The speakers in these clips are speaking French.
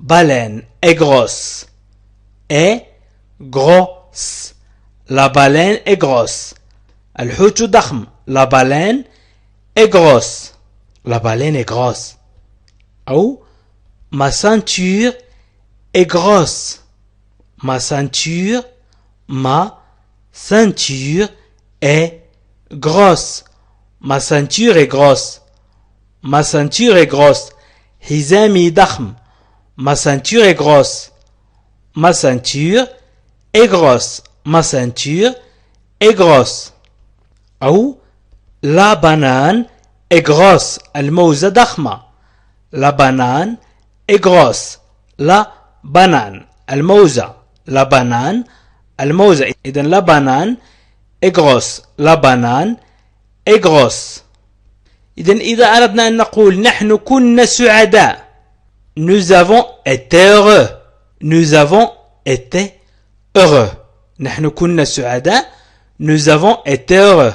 baleine est grosse. Est grosse. La baleine est grosse. الحوت ضخم. La baleine est grosse. La baleine est grosse. Ou ma ceinture est grosse. Ma ceinture est grosse. Ma ceinture est grosse. Ma ceinture est grosse. حزامي ضخم. Ma ceinture est grosse. Ma ceinture est grosse. Ma ceinture est grosse. Ou la banane est grosse. الموزة ضخمة. La banane est grosse. La banane. الموزة. La banane. الموزة. إذن la banane est grosse. La banane est grosse. إذن إذا أردنا أن نقول نحن كنا سعداء. Nous avons été heureux. Nous avons été heureux. نحن كنا سعداء. Nous avons été heureux.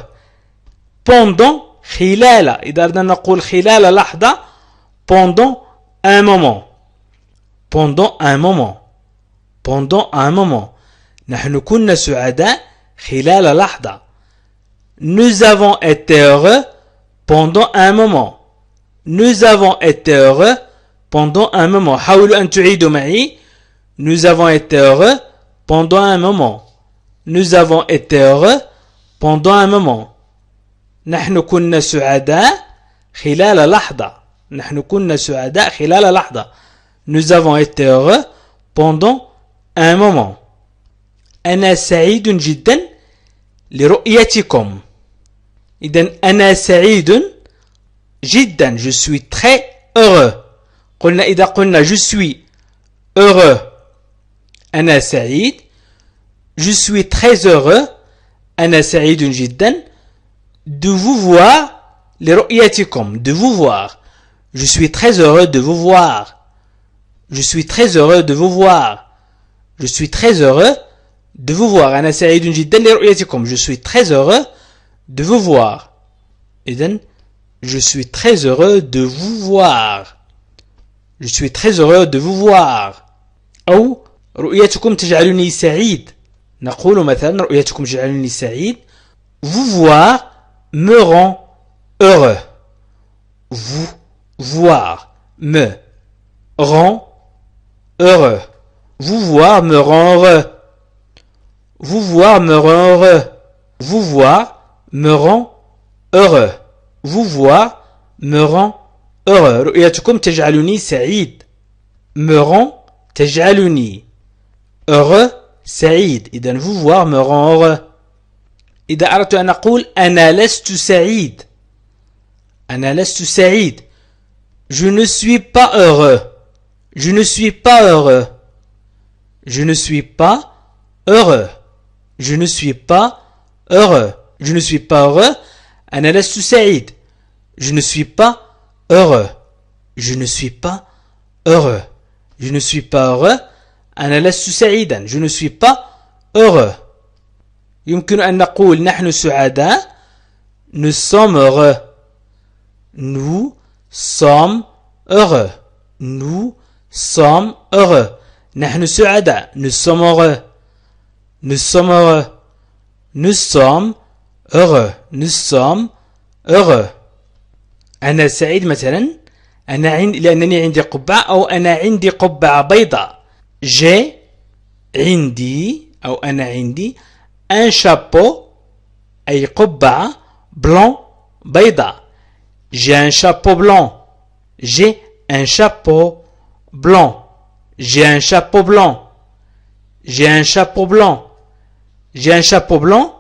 Pendant خلال. إذا أردنا نقول خلال لحظة. Pendant un moment. Pendant un moment. Pendant un moment. نحن كنا سعداء خلال لحظة. Nous avons été heureux pendant un moment. Nous avons été heureux pendant un moment. حاولوا أن تعيدوا معي. Nous avons été heureux pendant un moment. Nous avons été heureux pendant un moment. نحن كنا سعداء خلال لحظة. نحن كنا سعداء خلال لحظة. Nous avons été heureux pendant un moment. أنا سعيد جدا لرؤيتكم. إذن أنا سعيد جدا. Je suis très heureux. قلنا إذا قلنا je suis heureux. أنا سعيد. Je suis très heureux. أنا سعيد جدا. De vous voir. لرؤيتكم. De vous voir. Je suis très heureux de vous voir. Je suis très heureux de vous voir. Je suis très heureux de vous voir. أنا سعيد جدا لرؤيتكم. Je suis très heureux de vous voir. إذن je suis très heureux de vous voir. Je suis très heureux de vous voir. أو رؤيتكم تجعلني سعيد. نقول مثلا رؤيتكم تجعلني سعيد. Vous voir me rend heureux. Vous voir me rend heureux. Vous voir me rend heureux. Vous voir me rend heureux. Vous voir me rend heureux. Vous voir me rend heureux. رؤيتكم تجعلني سعيد. Me rend تجعلني heureux سعيد. إذن vous voir me rend heureux. إذا أردت أن أقول أنا لست سعيد. أنا لست سعيد. Je ne suis pas heureux. Je ne suis pas heureux. Je ne suis pas heureux. Je ne suis pas heureux. Je ne suis pas heureux. أنا لست سعيد. Je ne suis pas heureux. Je ne suis pas heureux. Je ne suis pas heureux. أنا لست سعيدا. Je ne suis pas heureux. يمكن أن نقول نحن سعداء. Nous sommes heureux. Nous sommes heureux. Nous sommes heureux. نحن سعداء. Nous sommes heureux. Nous sommes heureux. Nous sommes heureux. Nous sommes heureux. أنا سعيد مثلا. لأنني عندي قبعة. أو أنا عندي قبعة بيضاء. J'ai عندي أو أنا عندي un chapeau أي قبعة blanc بيضاء. J'ai un chapeau blanc. J'ai un chapeau blanc. J'ai un chapeau blanc. J'ai un chapeau blanc. J'ai un chapeau blanc.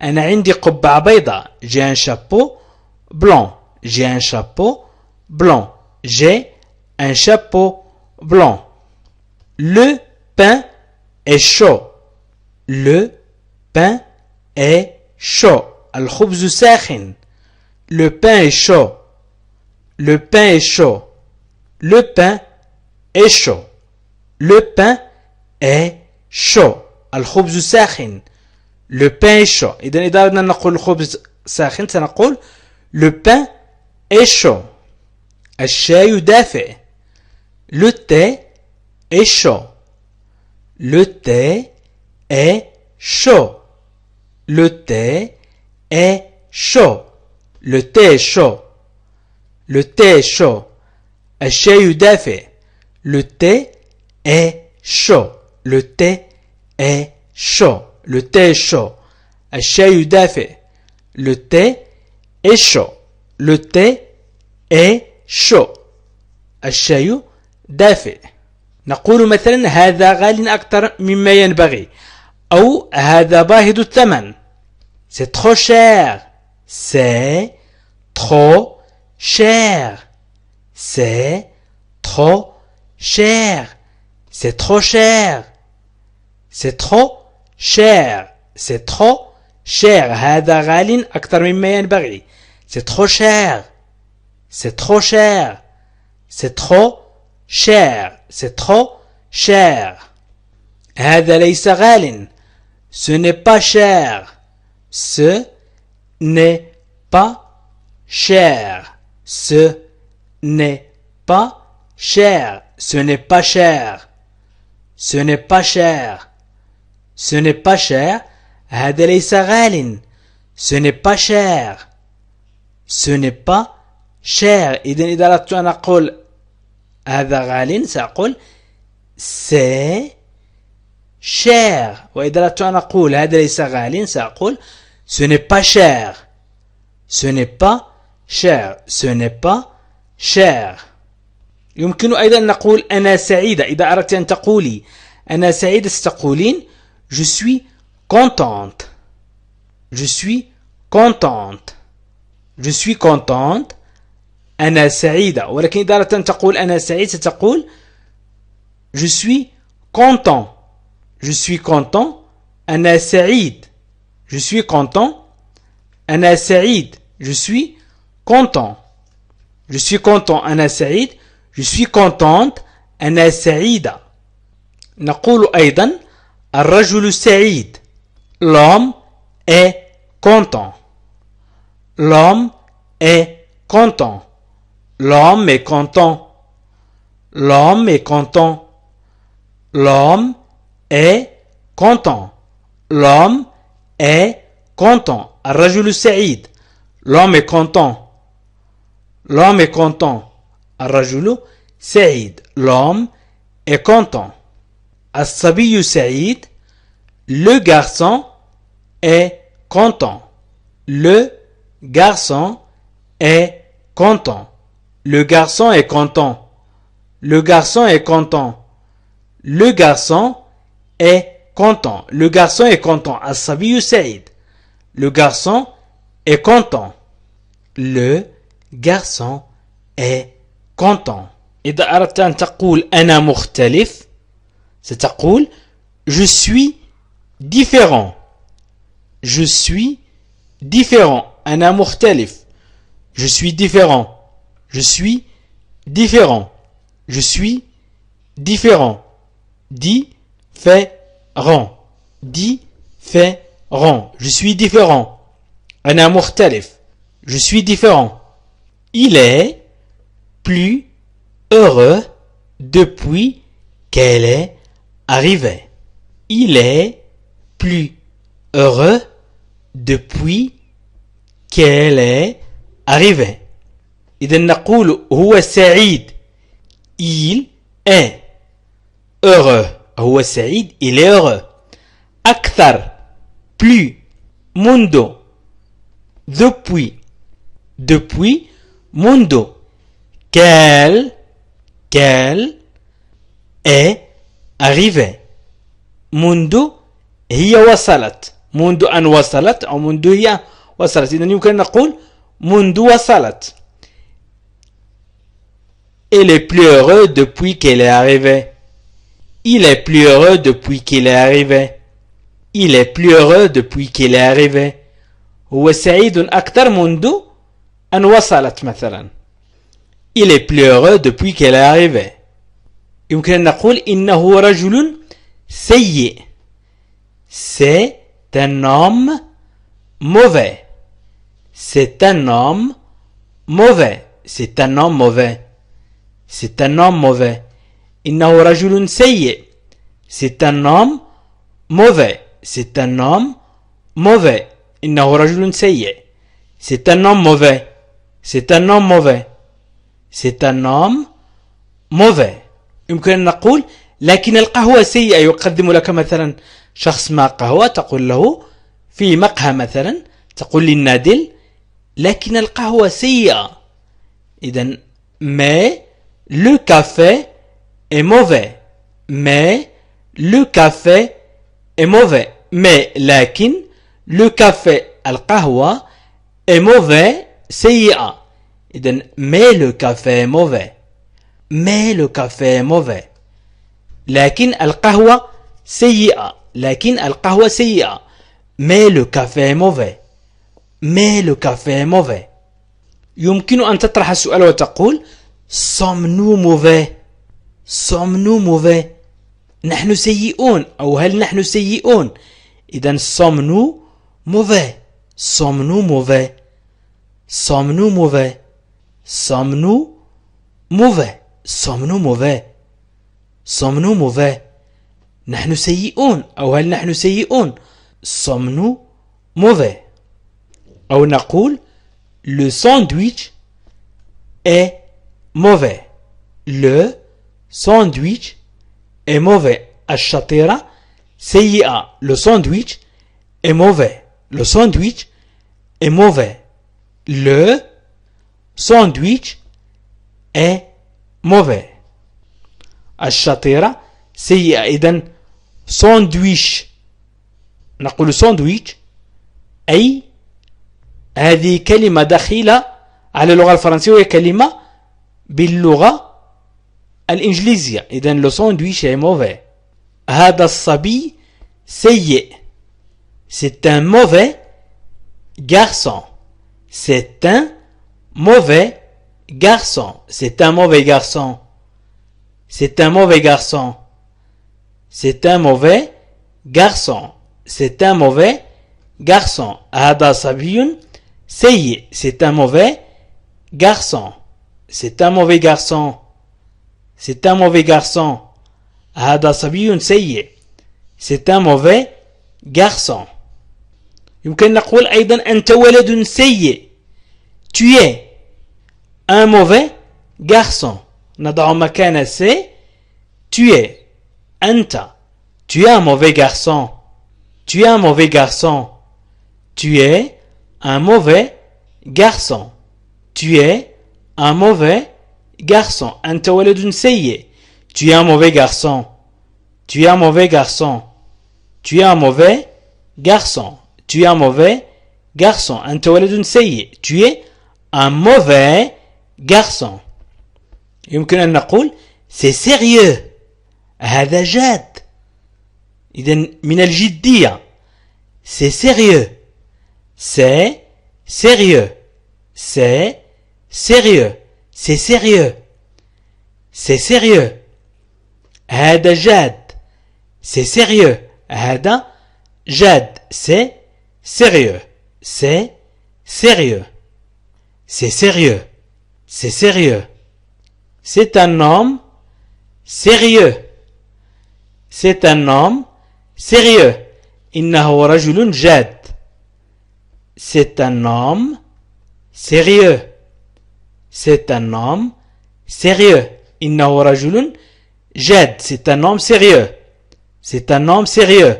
أنا عندي قبعة بيضاء. J'ai un chapeau blanc. J'ai un chapeau blanc. J'ai un chapeau blanc. Le pain est chaud. Le pain est chaud. الخبز ساخن. Le pain est chaud. Le pain est chaud. Le pain est chaud. Le pain est chaud. الخبز ساخن. Le pain est chaud. إذا أردنا نقول الخبز ساخن سنقول le pain est chaud. الشاي دافئ. Le thé est chaud. Le thé est chaud. Le thé est chaud. Le thé est chaud. Le thé est chaud. الشاي دافئ. Le thé est chaud. Le thé est chaud. Le thé est chaud. الشاي دافئ. Le thé est chaud. Le thé est chaud. الشاي دافئ. نقول مثلا هذا غال أكثر مما ينبغي أو هذا باهظ الثمن. C'est trop cher. C'est trop cher. C'est trop cher. C'est trop cher. C'est trop cher. C'est trop cher. هذا غال أكثر مما ينبغي. C'est trop cher. C'est trop cher. C'est trop cher. C'est trop cher. هذا ليس غال. Ce n'est pas cher. Ce n'est pas cher. Ce n'est pas cher. Ce n'est pas cher. Ce n'est pas cher. Ce n'est pas cher. هذا ليس غال. Ce n'est pas cher. Ce n'est pas cher. إذا أردت أن أقول هذا غال سأقول c'est cher. وإذا أردت أن أقول هذا ليس غال سأقول ce n'est pas cher. Ce n'est pas cher. Ce n'est pas cher. يمكن أيضا أن نقول أنا سعيدة. إذا أردت أن تقولي أنا سعيدة ستقولين je suis contente. Je suis contente. Je suis contente. أنا سعيدة. ولكن إذا أردت أن تقول أنا سعيد ستقول je suis content. Je suis content. أنا سعيد. Je suis content. أنا سعيد. Je suis content. Je suis content. أنا سعيد. Je suis contente. أنا سعيدة. نقول أيضا الرجل سعيد. L'homme est content. L'homme est content. L'homme est content. L'homme est content. L'homme est content. L'homme est content. الرجل سعيد. L'homme est content. L'homme est content. الرجل سعيد. L'homme est content. الصبي سعيد. Le garçon est content. Le garçon est content. Le garçon est content. Le garçon est content. Le garçon est content. Le garçon est content. الصبي سعيد. Le garçon est content. Le garçon est content. إذا أردت أن تقول أنا مختلف ستقول je suis différent. Je suis différent. أنا مختلف. Je suis différent. Je suis différent. Je suis différent. Différent. Différent. Je suis différent. أنا مختلف. Je suis différent. Il est plus heureux depuis qu'elle est arrivée. Il est plus heureux depuis qu'elle est arrivée. إذا نقول هو سعيد. Il est heureux. هو سعيد. Il est heureux. أكثر. Plus. منذ. Depuis. Depuis. منذ. Qu'elle est arrivée. منذ هي وصلت. منذ أن وصلت أو منذ هي وصلت. إذن يمكن نقول منذ وصلت. Il est plus heureux depuis qu'elle est arrivée. Il est plus heureux depuis qu'il est arrivé. Il est plus heureux depuis qu'il est arrivé. هو سعيد أكثر منذ أن وصلت مثلا. Il est plus heureux depuis qu'elle est arrivée. يمكن أن نقول إنه رجل سيء. C'est un homme mauvais. C'est un homme mauvais. C'est un homme mauvais. C'est un homme mauvais. إنه رجل سيء. C'est un homme mauvais. C'est un homme mauvais. إنه رجل سيء. C'est un homme mauvais. C'est un homme mauvais. C'est un homme mauvais. يمكن أن نقول لكن القهوة سيئة. يقدم لك مثلا شخص ما قهوة، تقول له في مقهى مثلا، تقول للنادل لكن القهوة سيئة. إذن mais le café est mauvais. Mais le café est mauvais. Mais لكن le café القهوة est mauvais سيئة. إذن mais le café est mauvais. Mais le café est mauvais. لكن القهوة سيئة. لكن القهوة سيئة. Mais le café est mauvais. Mais le café est mauvais. يمكن أن تطرح السؤال وتقول sommes-nous mauvais. sommes-nous mauvais. نحن سيئون أو هل نحن سيئون. إذن sommes-nous mauvais. sommes-nous mauvais. sommes-nous mauvais. sommes-nous mauvais. sommes-nous mauvais. sommes-nous mauvais. نحن سيئون أو هل نحن سيئون. sommes-nous mauvais. أو نقول le sandwich est mauvais. le sandwich est mauvais. الشطيرة سيئة. le sandwich est mauvais. le sandwich est mauvais. le sandwich est mauvais. الشطيرة سيئة. إذن sandwich نقول sandwich أي هذه كلمة دخيلة على اللغة الفرنسية، وهي كلمة باللغة الإنجليزية. إذن le sandwich est mauvais. هذا الصبي سيء. c'est un mauvais garçon. c'est un mauvais garçon. c'est un mauvais garçon. c'est un mauvais garçon. c'est un mauvais garçon. c'est un mauvais garçon. هذا صبي سيء. c'est un mauvais garçon. c'est un mauvais garçon. c'est un mauvais garçon. هذا صبي سيء. c'est un mauvais garçon. يمكن نقول أيضا أنت ولد سيء. tu es un mauvais garçon. نضع مكان c'est tu es. أنت. tu es un mauvais garçon. tu es un mauvais garçon. tu es un mauvais garçon. tu es un mauvais garçon. أنت ولد سيء. tu es un mauvais garçon. tu es un mauvais garçon. tu es un mauvais garçon. tu es un mauvais garçon. أنت ولد سيء. tu es un mauvais garçon. يمكن أن نقول c'est sérieux. هذا جاد. إذن من الجدية. c'est sérieux. c'est sérieux. c'est sérieux. c'est sérieux. c'est sérieux. هذا جاد. c'est sérieux. هذا جاد. c'est sérieux. c'est sérieux. c'est sérieux. c'est sérieux. c'est un homme sérieux. c'est un homme sérieux. إنه رجل جاد. c'est un homme sérieux. c'est un homme sérieux. إنه رجل جاد. c'est un homme sérieux. c'est un homme sérieux.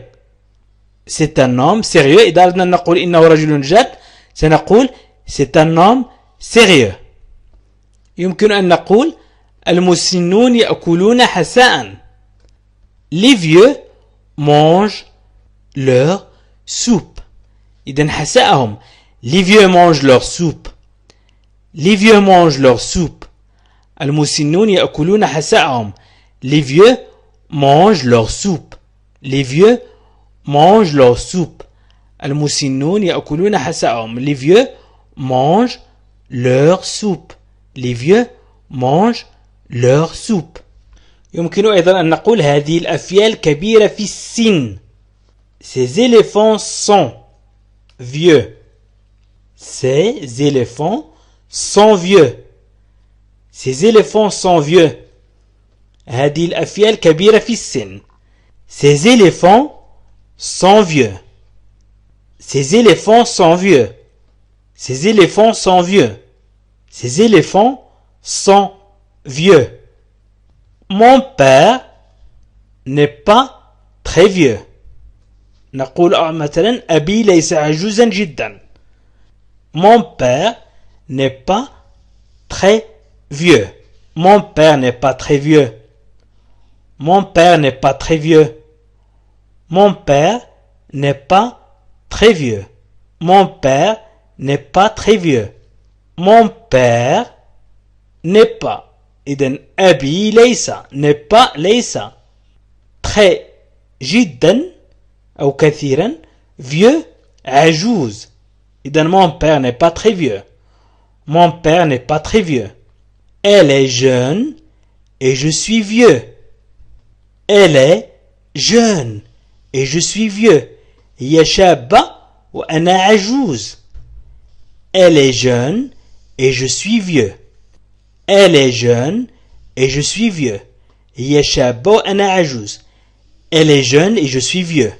c'est un homme sérieux. إذا أردنا نقول إنه رجل جاد سنقول c'est un homme sérieux. يمكن أن نقول المسنون يأكلون حساء. les vieux mangent leur soupe. إذن حساءهم. les vieux mangent leur soupe. les vieux mangent leur soupe. المسنون يأكلون حساءهم. les vieux mangent leur soupe. les vieux mangent leur soupe. المسنون يأكلون حساءهم. les vieux mangent leur soupe. les vieux mangent leur soupe. يمكن أيضا أن نقول هذه الأفيال كبيرة في السن. ces éléphants sont vieux. ces éléphants sont vieux. ces éléphants sont vieux. هذه الأفيال كبيرة في السن. Ces éléphants sont vieux. Ces éléphants sont vieux. Ces éléphants sont vieux. Ces éléphants sont vieux. Mon père n'est pas très vieux. نقول مثلا أبي ليس عجوزا جدا. Mon père n'est pas très vieux. Mon père n'est pas très vieux. Mon père n'est pas très vieux. Mon père n'est pas très vieux. Mon père n'est pas très vieux. Mon père n'est pas. إذن أبي ليس n'est pas ليس très جدا أو كثيرا vieux عجوز. إذن mon père n'est pas très vieux. Mon père n'est pas très vieux. Elle est jeune et je suis vieux. Elle est jeune et je suis vieux. هي شابة وأنا عجوز. Elle est jeune et je suis vieux. Elle est jeune et je suis vieux. هي شابة وأنا عجوز. Elle est jeune et je suis vieux.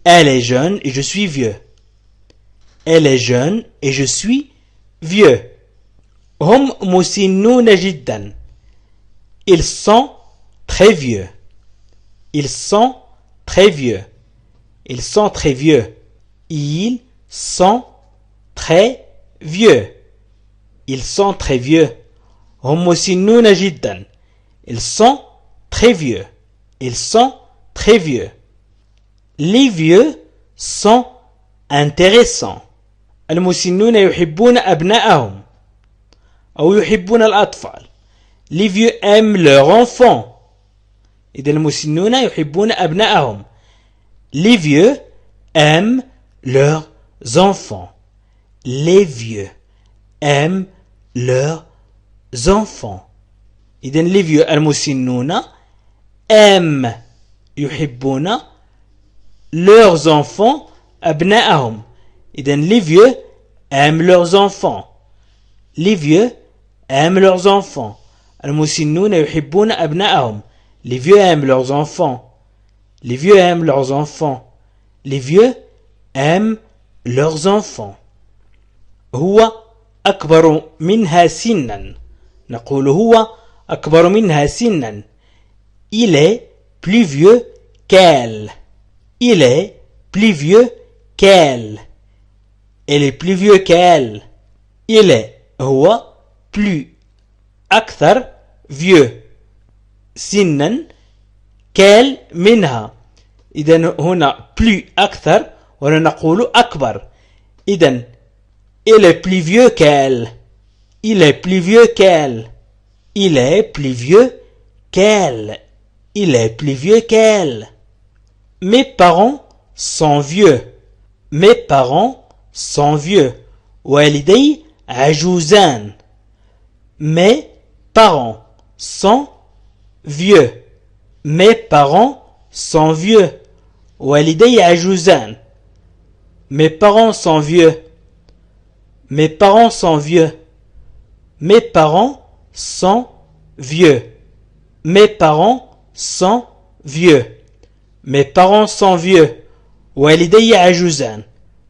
Elle est jeune et je suis vieux. Elle est jeune et je suis vieux. هم مسنون جدا. Ils sont très vieux. Ils sont très vieux. Ils sont très vieux. Ils sont très vieux. Ils sont très vieux. هم مسنون جدا. Ils sont très vieux. Ils sont très vieux. Les vieux sont intéressants. المسنون يحبون أبنائهم أو يحبون الأطفال. Les vieux aiment leurs enfants. إذا المسنون يحبون أبنائهم. Les vieux aiment leurs enfants. Les vieux aiment leurs enfants. إذا les vieux المسنون aiment يحبون leurs enfants أبنائهم. إذا les vieux aiment leurs enfants. Les vieux aiment leurs enfants. المسنون يحبون أبنائهم. Les vieux aiment leurs enfants. Les vieux aiment leurs enfants. Les vieux aiment leurs enfants. هو أكبر منها سنا. نقول هو أكبر منها سنا. Il est plus vieux qu'elle. Il est plus vieux qu'elle. Il est plus vieux qu'elle. Il est هو plus أكثر vieux سنا qu'elle منها. إذن هنا plus أكثر ولا نقول أكبر. إذن il est plus vieux qu'elle. Il est plus vieux qu'elle. Il est plus vieux qu'elle. Il est plus vieux qu'elle. Mes parents sont vieux. Mes parents sont vieux. والدي عجوزان. Mes parents sont vieux. Mes parents sont vieux. والدي عجوزان. Mes parents sont vieux. Mes parents sont vieux. Mes parents sont vieux. Mes parents sont vieux. Mes parents sont vieux. والدي عجوزان.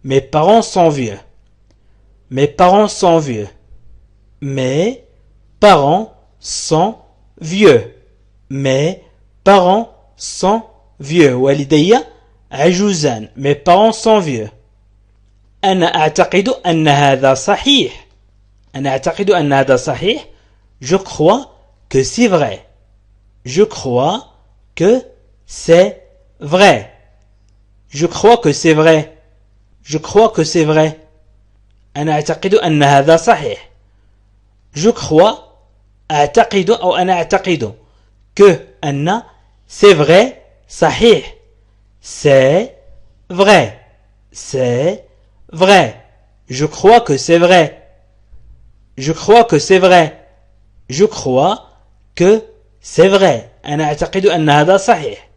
Mes parents sont vieux. Mes parents sont vieux. Mes parents sont vieux. Mes parents sont vieux. والدي عجوزان. Mes parents sont vieux. أنا أعتقد أن هذا صحيح. أنا أعتقد أن هذا صحيح. Je crois que c'est vrai. Je crois que c'est vrai. Je crois que c'est vrai. Je crois que c'est vrai. أنا أعتقد أن هذا صحيح. Je crois أعتقد أو أنا أعتقد que أن c'est vrai صحيح. C'est vrai. C'est vrai. Je crois que c'est vrai. Je crois que c'est vrai. Je crois que c'est vrai. أنا أعتقد أن هذا صحيح.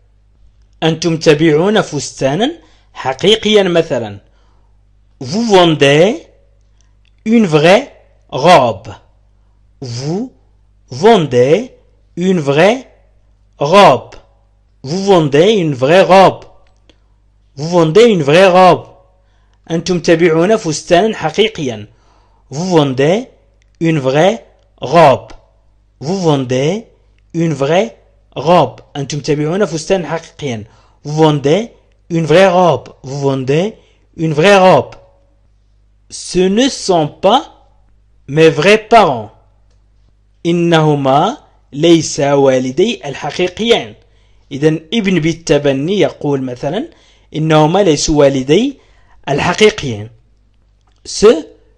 أنتم تبيعون فستانا حقيقيا مثلا. Vous vendez une vraie robe. Vous vendez une vraie robe. Vous vendez une vraie robe. Vous vendez une vraie robe. أنتم تبيعون فستانا حقيقيا. Vous vendez une vraie robe. Vous vendez une vraie robe. أنتم تبيعون فستانا حقيقيا. Vous vendez une vraie robe. Vous vendez une vraie robe. Ce ne sont pas mes vrais parents. إنهما ليسا والدي الحقيقيان. إذن ابن بالتبني يقول مثلا إنهما ليسوا والدي الحقيقيين. Ce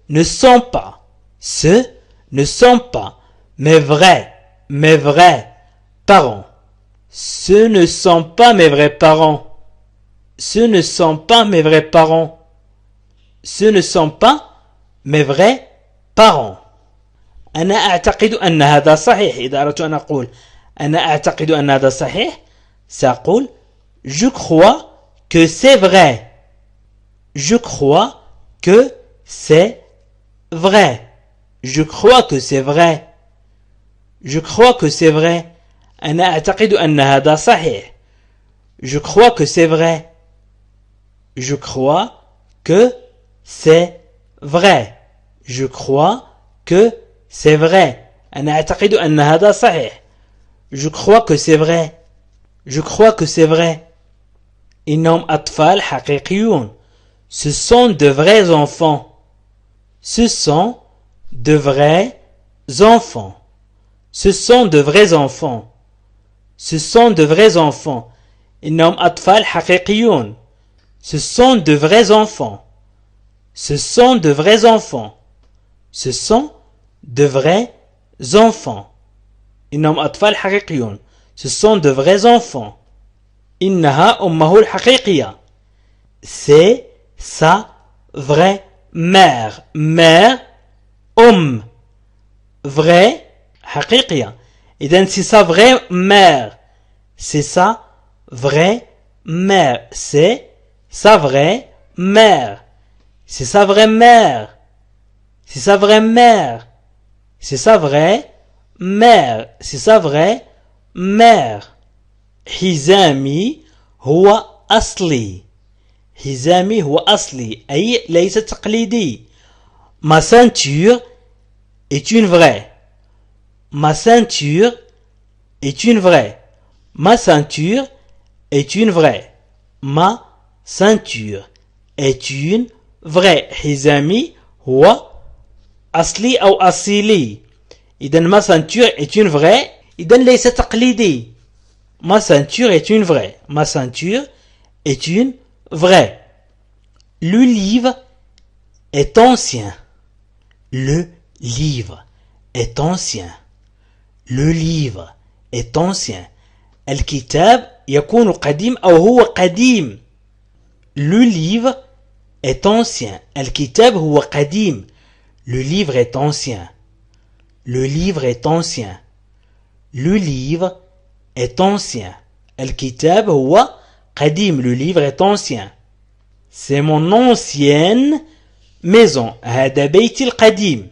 ne sont pas. Ce ne sont pas mes vrais parents. Ce ne sont pas mes vrais parents. Ce ne sont pas mes vrais parents. Ce ne sont pas mes vrais parents. أنا أعتقد أن هذا صحيح. إذا أردت أن أقول أنا أعتقد أن هذا صحيح سأقول je crois que c'est vrai. Je crois que c'est vrai. Je crois que c'est vrai. Je crois que c'est vrai. أنا أعتقد أن هذا صحيح. Je crois que c'est vrai. Je crois que c'est vrai. Je crois que c'est vrai. أنا أعتقد أن هذا صحيح. Je crois que c'est vrai. Je crois que c'est vrai. إنهم أطفال حقيقيون. Ce sont de vrais enfants. Ce sont de vrais enfants. Ce sont de vrais enfants. Ce sont de vrais enfants. إنهم أطفال حقيقيون. Ce sont de vrais enfants. Ce sont de vrais enfants. Ce sont de vrais enfants. إنهم أطفال حقيقيون. Ce sont de vrais enfants. إنها أمه الحقيقية. C'est sa vraie mère. Mère, vraie, حقيقية. إذن c'est sa vraie mère. C'est sa vraie mère. C'est sa vraie mère. C'est sa vraie mère. C'est sa vraie mère. C'est sa vraie mère. C'est sa vraie mère. حزامي هو أصلي. حزامي هو أصلي أي ليس تقليدي. Ma ceinture est une vraie. Ma ceinture est une vraie. Ma ceinture est une vraie. Ma ceinture est une vraie. حزامي هو أصلي أو أصيلي. إذن ma ceinture est une vraie. إذن ليس تقليدي. Ma ceinture est une vraie. Ma ceinture est une vraie. Le livre est ancien. Le livre est ancien. Le livre est ancien. الكتاب يكون قديم أو هو قديم. Le livre est ancien. الكتاب هو قديم. Le livre est ancien. Le livre est ancien. Le livre est ancien. الكتاب هو قديم. Le livre est ancien. C'est mon ancienne maison. هذا بيتي القديم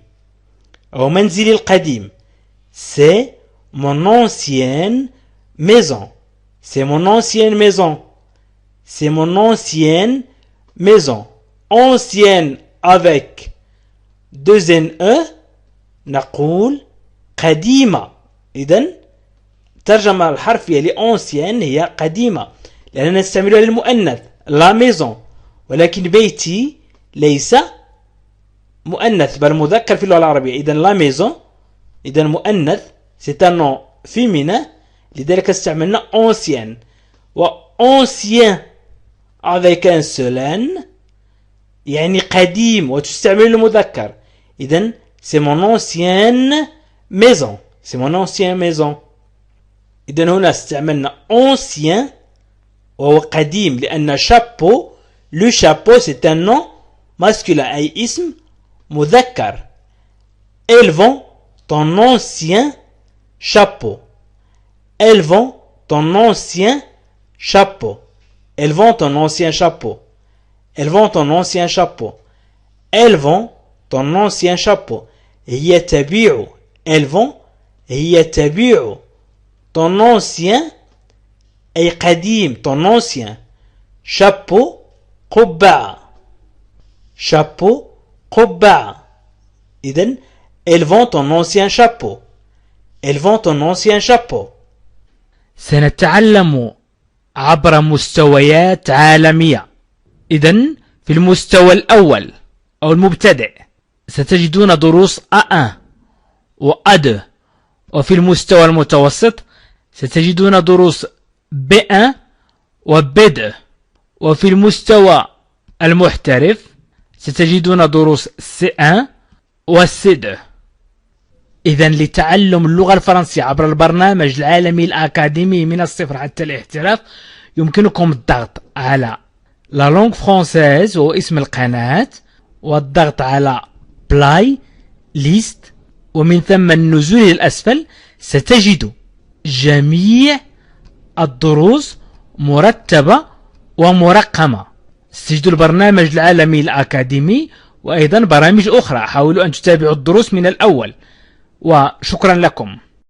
أو منزلي القديم. C'est mon ancienne maison. C'est mon ancienne maison. C'est mon ancienne maison. Ancienne avec deux N-E نقول قديمة. إذن الترجمة الحرفية لأنسيان هي قديمة لأننا نستعملها للمؤنث لا ميزون. ولكن بيتي ليس مؤنث بل مذكر في اللغة العربية. إذن لا ميزون إذن مؤنث c'est un nom féminin. لذلك استعملنا ancien. و ancien avec un seul N يعني قديم وتستعمل المذكر. إذن c'est mon ancienne maison. C'est mon ancienne maison. إذن هنا استعملنا ancien وهو قديم لأن chapeau. Le chapeau c'est un nom masculin أي اسم مذكر. Elles vont ton ancien chapeau. Elles vont ton ancien chapeau. Elles vont ton ancien chapeau. Elles vont ton ancien chapeau. Elles vont ton ancien chapeau. هي تبيع. Elles vont هي تبيع ton ancien أي قديم ton ancien chapeau قبعة chapeau قبعة. إذن elles vont ton ancien chapeau. elles vont ton ancien chapeau. سنتعلم عبر مستويات عالمية. إذن في المستوى الأول أو المبتدئ ستجدون دروس A1 و A2، وفي المستوى المتوسط ستجدون دروس B1 و B2، وفي المستوى المحترف ستجدون دروس C1 و C2. إذن لتعلم اللغة الفرنسية عبر البرنامج العالمي الأكاديمي من الصفر حتى الاحتراف يمكنكم الضغط على لا لونغ فرانسيز وهو اسم القناة، والضغط على بلاي ليست، ومن ثم النزول إلى الأسفل ستجد جميع الدروس مرتبة ومرقمة. ستجد البرنامج العالمي الأكاديمي وأيضا برامج أخرى. حاولوا أن تتابعوا الدروس من الأول، وشكرا لكم.